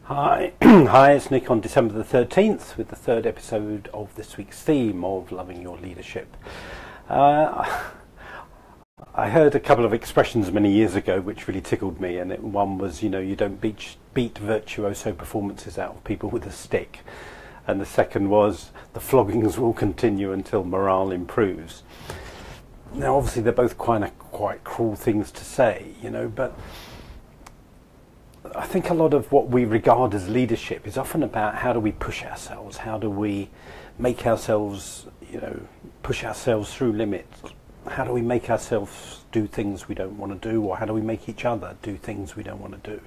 Hi, hi, it's Nick on December the 13th with the third episode of this week's theme of Loving Your Leadership. I heard a couple of expressions many years ago which really tickled me, and one was, you don't beat virtuoso performances out of people with a stick. And the second was, the floggings will continue until morale improves. Now, obviously, they're both quite cruel things to say, but I think a lot of what we regard as leadership is often about how do we push ourselves, how do we make ourselves, push ourselves through limits, how do we make ourselves do things we don't want to do, or how do we make each other do things we don't want to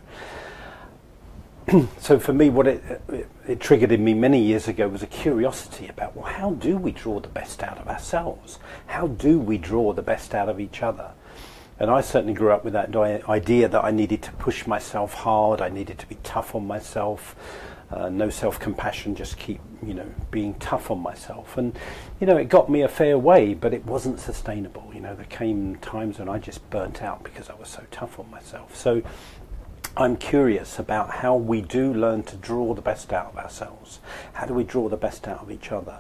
do. So for me, what it triggered in me many years ago was a curiosity about, well, how do we draw the best out of ourselves? How do we draw the best out of each other? And I certainly grew up with that idea that I needed to push myself hard, I needed to be tough on myself, no self-compassion, just keep, being tough on myself. And, it got me a fair way, but it wasn't sustainable. There came times when I just burnt out because I was so tough on myself. So I'm curious about how we do learn to draw the best out of ourselves. How do we draw the best out of each other?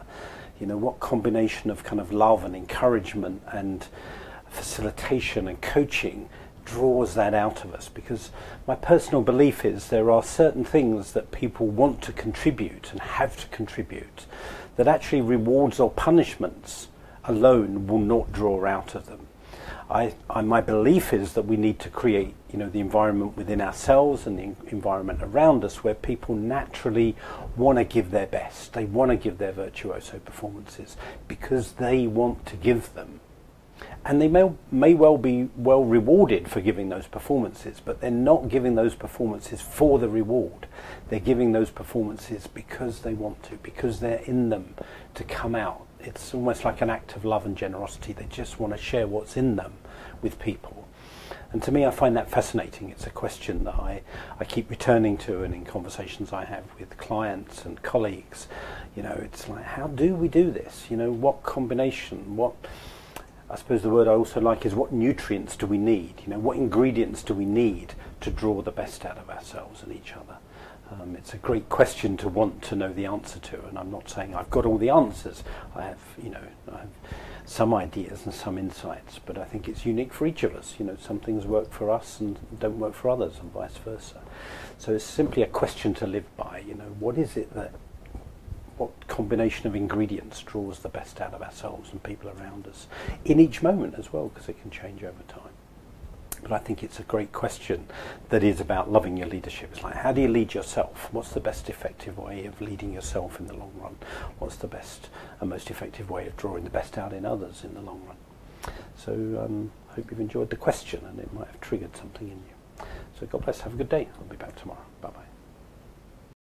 What combination of kind of love and encouragement and facilitation and coaching draws that out of us? Because my personal belief is there are certain things that people want to contribute and have to contribute that actually rewards or punishments alone will not draw out of them. My belief is that we need to create the environment within ourselves and the environment around us where people naturally want to give their best. They want to give their virtuoso performances because they want to give them. And they may well be well rewarded for giving those performances, but they're not giving those performances for the reward. They're giving those performances because they want to, because they're in them to come out. It's almost like an act of love and generosity. They just want to share what's in them with people. And to me, I find that fascinating. It's a question that I keep returning to, and in conversations I have with clients and colleagues, it's like, how do we do this? What combination, I suppose the word I also like is, what nutrients do we need? What ingredients do we need to draw the best out of ourselves and each other? It's a great question to want to know the answer to, and I'm not saying I've got all the answers. I have some ideas and some insights, but I think it's unique for each of us. Some things work for us and don't work for others, and vice versa. So it's simply a question to live by. What is it what combination of ingredients draws the best out of ourselves and people around us in each moment as well, because it can change over time. But I think it's a great question that is about loving your leadership. It's like, how do you lead yourself? What's the best effective way of leading yourself in the long run? What's the best and most effective way of drawing the best out in others in the long run? So I hope you've enjoyed the question, and it might have triggered something in you. So God bless, have a good day. I'll be back tomorrow. Bye-bye.